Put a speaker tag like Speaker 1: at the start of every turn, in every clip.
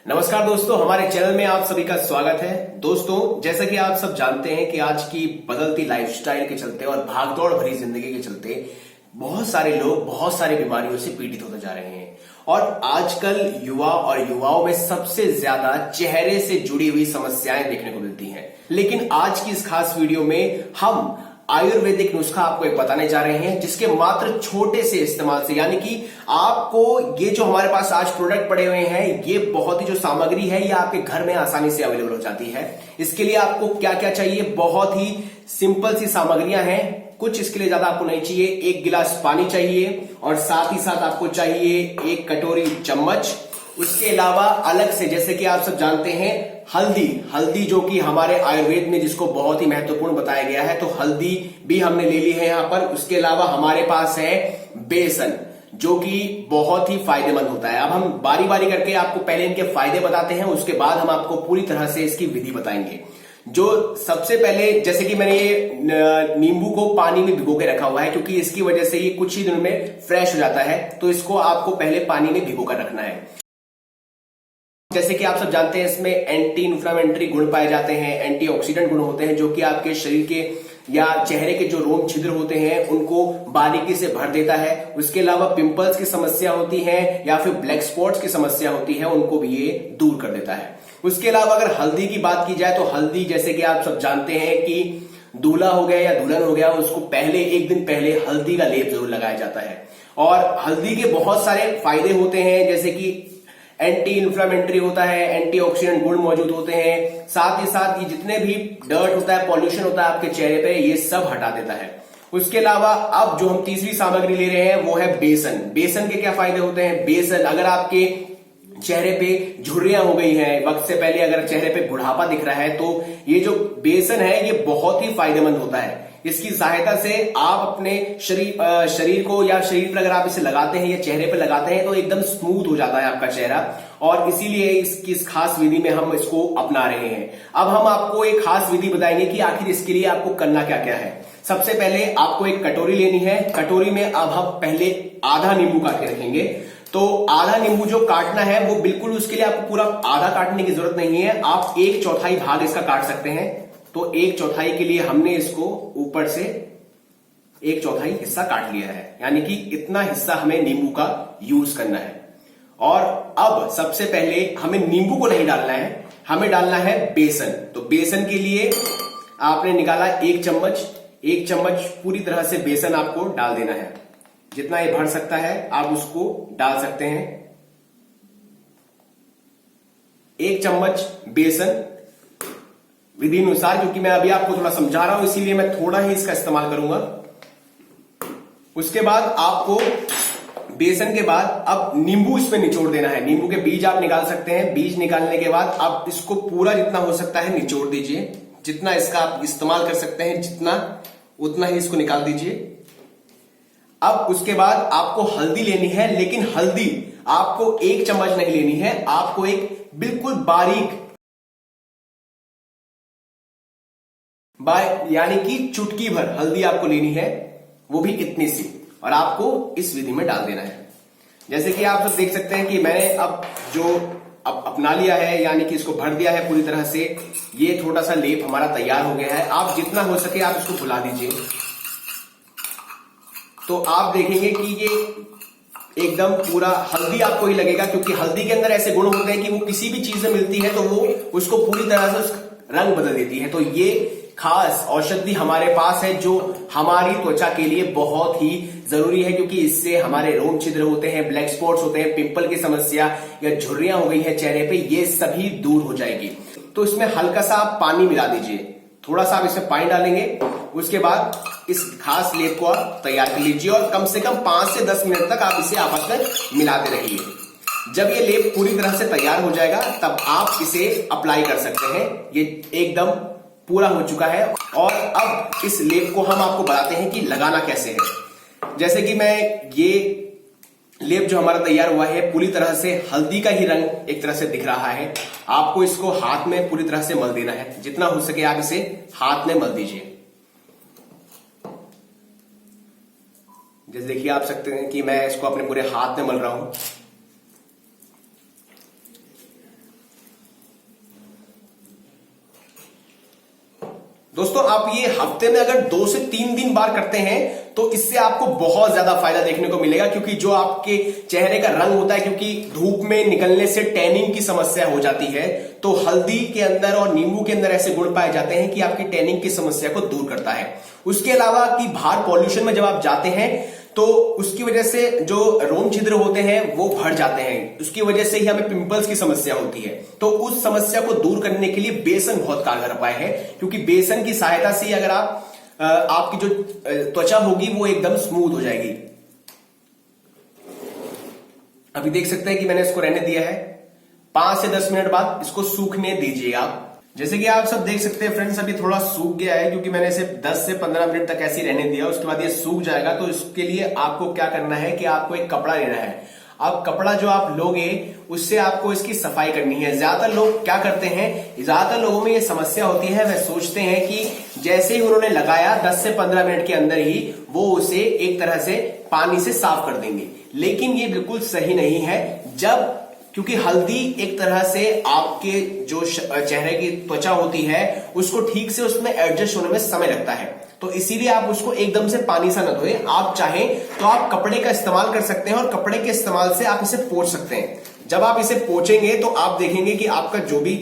Speaker 1: नमस्कार दोस्तों, हमारे चैनल में आप सभी का स्वागत है। दोस्तों, जैसा कि आप सब जानते हैं कि आज की बदलती लाइफस्टाइल के चलते और भागदौड़ भरी जिंदगी के चलते बहुत सारे लोग बहुत सारी बीमारियों से पीड़ित होते जा रहे हैं और आजकल युवा और युवाओं में सबसे ज्यादा चेहरे से जुड़ी हुई समस्याएं देखने को मिलती हैं। लेकिन आज की इस खास वीडियो में हम आयुर्वेदिक नुस्खा आपको एक बताने जा रहे हैं, जिसके मात्र छोटे से इस्तेमाल से, यानी कि आपको ये जो हमारे पास आज प्रोडक्ट पड़े हुए हैं, ये बहुत ही जो सामग्री है ये आपके घर में आसानी से अवेलेबल हो जाती है। इसके लिए आपको क्या क्या चाहिए? बहुत ही सिंपल सी सामग्रियां हैं। कुछ इसके लिए ज्यादा आपको नहीं चाहिए। 1 गिलास पानी चाहिए और साथ ही साथ आपको चाहिए 1 कटोरी चम्मच। उसके अलावा अलग से, जैसे कि आप सब जानते हैं, हल्दी जो कि हमारे आयुर्वेद में जिसको बहुत ही महत्वपूर्ण बताया गया है, तो हल्दी भी हमने ले ली है यहां पर। उसके अलावा हमारे पास है बेसन, जो कि बहुत ही फायदेमंद होता है। अब हम बारी बारी करके आपको पहले इनके फायदे बताते हैं, उसके बाद हम आपको पूरी तरह से इसकी विधि बताएंगे। जो सबसे पहले, जैसे कि मैंने ये नींबू को पानी में भिगो के रखा हुआ है, क्योंकि इसकी वजह से ये कुछ ही दिनों में फ्रेश हो जाता है, तो इसको आपको पहले पानी में भिगो कर रखना है। जैसे कि आप सब जानते हैं, इसमें एंटी इन्फ्लामेटरी गुण पाए जाते हैं, एंटीऑक्सीडेंट गुण होते हैं, जो कि आपके शरीर के या चेहरे के जो रोम छिद्र होते हैं उनको बारीकी से भर देता है। उसके अलावा पिंपल्स की समस्या होती है या फिर ब्लैक स्पॉट्स की समस्या होती है, उनको भी ये दूर कर देता है। उसके अलावा अगर हल्दी की बात की जाए, तो हल्दी, जैसे कि आप सब जानते हैं कि दूल्हा हो गया या दुल्हन हो गया, उसको पहले 1 दिन पहले हल्दी का लेप जरूर लगाया जाता है। और हल्दी के बहुत सारे फायदे होते हैं, जैसे कि एंटी इन्फ्लामेटरी होता है, एंटीऑक्सीडेंट गुण मौजूद होते हैं, साथ ही साथ ये जितने भी डर्ट होता है, पॉल्यूशन होता है आपके चेहरे पे, ये सब हटा देता है। उसके अलावा अब जो हम तीसरी सामग्री ले रहे हैं वो है बेसन। बेसन के क्या फायदे होते हैं? बेसन, अगर आपके चेहरे पे झुर्रियां हो गई हैं, वक्त से पहले अगर चेहरे पे बुढ़ापा दिख रहा है, तो ये जो बेसन है ये बहुत ही फायदेमंद होता है। इसकी सहायता से आप अपने शरीर को, या शरीर पर अगर आप इसे लगाते हैं या चेहरे पर लगाते हैं, तो एकदम स्मूथ हो जाता है आपका चेहरा। और इसीलिए इसकी इस खास विधि में हम इसको अपना रहे हैं। अब हम आपको एक खास विधि बताएंगे कि आखिर इसके लिए आपको करना क्या क्या है। सबसे पहले आपको एक कटोरी लेनी है। कटोरी में अब हम पहले आधा नींबू काट के रखेंगे। तो आधा नींबू जो काटना है वो बिल्कुल, उसके लिए आपको पूरा आधा काटने की जरूरत नहीं है, आप 1/4 भाग इसका काट सकते हैं। तो 1/4 के लिए हमने इसको ऊपर से 1/4 हिस्सा काट लिया है, यानी कि इतना हिस्सा हमें नींबू का यूज करना है। और अब सबसे पहले हमें नींबू को नहीं डालना है, हमें डालना है बेसन। तो बेसन के लिए आपने निकाला 1 चम्मच। 1 चम्मच पूरी तरह से बेसन आपको डाल देना है। जितना ये भर सकता है आप उसको डाल सकते हैं। 1 चम्मच बेसन विधि अनुसार, क्योंकि मैं अभी आपको थोड़ा समझा रहा हूं इसीलिए मैं थोड़ा ही इसका इस्तेमाल करूंगा। उसके बाद आपको बेसन के बाद अब नींबू इसमें निचोड़ देना है। नींबू के बीज आप निकाल सकते हैं। बीज निकालने के बाद आप इसको पूरा जितना हो सकता है निचोड़ दीजिए। जितना इसका आप इस्तेमाल कर सकते हैं, जितना उतना ही इसको निकाल दीजिए। अब उसके बाद आपको हल्दी लेनी है, लेकिन हल्दी आपको 1 चम्मच नहीं लेनी है, आपको एक बिल्कुल बारीक, यानी कि चुटकी भर हल्दी आपको लेनी है, वो भी इतनी सी, और आपको इस विधि में डाल देना है। जैसे कि आप सब देख सकते हैं कि मैंने अब अपना लिया है, यानी कि इसको भर दिया है पूरी तरह से। ये थोड़ा सा लेप हमारा तैयार हो गया है। आप जितना हो सके आप इसको फुला दीजिए। तो आप देखेंगे कि ये एकदम पूरा हल्दी आपको ही लगेगा, क्योंकि हल्दी के अंदर ऐसे गुण होते हैं कि वो किसी भी चीज में मिलती है तो वो उसको पूरी तरह से उसका रंग बदल देती है। तो ये खास औषधि हमारे पास है, जो हमारी त्वचा के लिए बहुत ही जरूरी है, क्योंकि इससे हमारे रोम छिद्र होते हैं, ब्लैक स्पॉट्स होते हैं, पिंपल की समस्या या झुर्रियां हो गई है चेहरे पे, ये सभी दूर हो जाएगी। तो इसमें हल्का सा आप पानी मिला दीजिए, थोड़ा सा आप इसमें पानी डालेंगे। उसके बाद इस खास लेप को आप तैयार कर लीजिए और कम से कम 5 से 10 मिनट तक आप इसे आपस में मिलाते रहिए। जब ये लेप पूरी तरह से तैयार हो जाएगा, तब आप इसे अप्लाई कर सकते हैं। ये एकदम पूरा हो चुका है। और अब इस लेप को हम आपको बताते हैं कि लगाना कैसे है। जैसे कि मैं ये लेप जो हमारा तैयार हुआ है, पूरी तरह से हल्दी का ही रंग एक तरह से दिख रहा है। आपको इसको हाथ में पूरी तरह से मल देना है। जितना हो सके आप इसे हाथ में मल दीजिए। जैसे देखिए आप सकते हैं कि मैं इसको अपने पूरे हाथ में मल रहा हूं। दोस्तों आप ये हफ्ते में अगर 2 से 3 दिन बार करते हैं तो इससे आपको बहुत ज्यादा फायदा देखने को मिलेगा, क्योंकि जो आपके चेहरे का रंग होता है, क्योंकि धूप में निकलने से टैनिंग की समस्या हो जाती है, तो हल्दी के अंदर और नींबू के अंदर ऐसे गुण पाए जाते हैं कि आपकी टैनिंग की समस्या को दूर करता है। उसके अलावा कि बाहर पॉल्यूशन में जब आप जाते हैं तो उसकी वजह से जो रोम छिद्र होते हैं वो बढ़ जाते हैं, उसकी वजह से ही हमें पिंपल्स की समस्या होती है। तो उस समस्या को दूर करने के लिए बेसन बहुत कारगर उपाय है, क्योंकि बेसन की सहायता से अगर आपकी जो त्वचा होगी वो एकदम स्मूथ हो जाएगी। अभी देख सकते हैं कि मैंने इसको रहने दिया है, 5 से 10 मिनट बाद इसको सूखने दीजिए आप। जैसे कि आप सब देख सकते हैं फ्रेंड्स, अभी थोड़ा सूख गया है, क्योंकि मैंने इसे 10 से 15 मिनट तक ऐसे ही रहने दिया। उसके बाद ये सूख जाएगा। तो इसके लिए आपको क्या करना है कि आपको एक कपड़ा लेना है। अब कपड़ा जो आप लोगे उससे आपको इसकी सफाई करनी है। ज्यादातर लोग क्या करते हैं, ज्यादातर लोगों में ये समस्या होती है, वह सोचते हैं कि जैसे ही उन्होंने लगाया 10 से 15 मिनट के अंदर ही वो उसे एक तरह से पानी से साफ कर देंगे, लेकिन ये बिल्कुल सही नहीं है। क्योंकि हल्दी एक तरह से आपके जो चेहरे की त्वचा होती है उसको ठीक से उसमें एडजस्ट होने में समय लगता है, तो इसीलिए आप उसको एकदम से पानी से न धोएं। आप चाहें तो आप कपड़े का इस्तेमाल कर सकते हैं और कपड़े के इस्तेमाल से आप इसे पोंछ सकते हैं। जब आप इसे पोंछेंगे तो आप देखेंगे कि आपका जो भी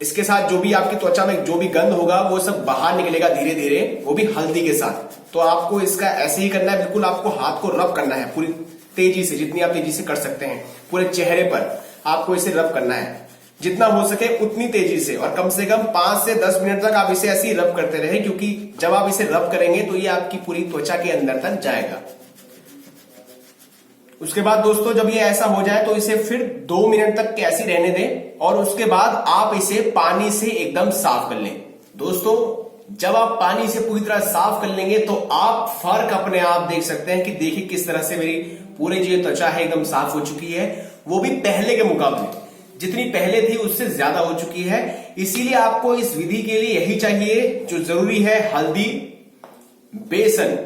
Speaker 1: इसके साथ जो भी आपकी त्वचा में जो भी गंध होगा वो सब बाहर निकलेगा धीरे धीरे, वो भी हल्दी के साथ। तो आपको इसका ऐसे ही करना है, बिल्कुल आपको हाथ को रब करना है पूरी तेजी से, जितनी आप तेजी से कर सकते हैं पूरे चेहरे पर आपको इसे रब करना है, जितना हो सके उतनी तेजी से, और कम से कम 5 से 10 मिनट तक आप इसे ऐसे ही रब करते रहें, क्योंकि जब आप इसे रब करेंगे तो ये आपकी पूरी त्वचा के अंदर तक जाएगा। उसके बाद दोस्तों जब ये ऐसा हो जाए तो इसे फिर 2 मिनट तक ऐसे रहने दें, और उसके बाद आप इसे पानी से एकदम साफ कर लें। दोस्तों जब आप पानी से पूरी तरह साफ कर लेंगे तो आप फर्क अपने आप देख सकते हैं कि देखिए किस तरह से मेरी पूरी जो त्वचा है एकदम साफ हो चुकी है, वो भी पहले के मुकाबले जितनी पहले थी उससे ज्यादा हो चुकी है। इसीलिए आपको इस विधि के लिए यही चाहिए, जो जरूरी है हल्दी, बेसन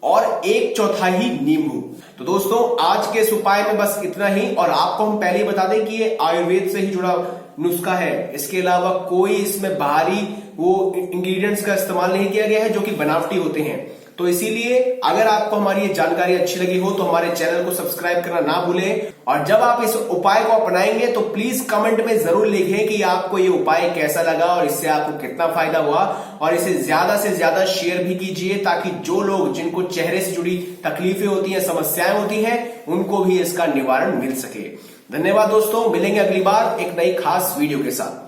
Speaker 1: और 1/4 नींबू। तो दोस्तों आज के इस उपाय में बस इतना ही, और आपको हम पहले ही बता दें कि ये आयुर्वेद से ही जुड़ा नुस्खा है। इसके अलावा कोई इसमें बाहरी वो इंग्रेडिएंट्स का इस्तेमाल नहीं किया गया है जो कि बनावटी होते हैं। तो इसीलिए अगर आपको हमारी ये जानकारी अच्छी लगी हो तो हमारे चैनल को सब्सक्राइब करना ना भूलें, और जब आप इस उपाय को अपनाएंगे तो प्लीज कमेंट में जरूर लिखें कि आपको ये उपाय कैसा लगा और इससे आपको कितना फायदा हुआ, और इसे ज्यादा से ज्यादा शेयर भी कीजिए, ताकि जो लोग जिनको चेहरे से जुड़ी तकलीफें होती हैं, समस्याएं होती हैं, उनको भी इसका निवारण मिल सके। धन्यवाद दोस्तों, मिलेंगे अगली बार एक नई खास वीडियो के साथ।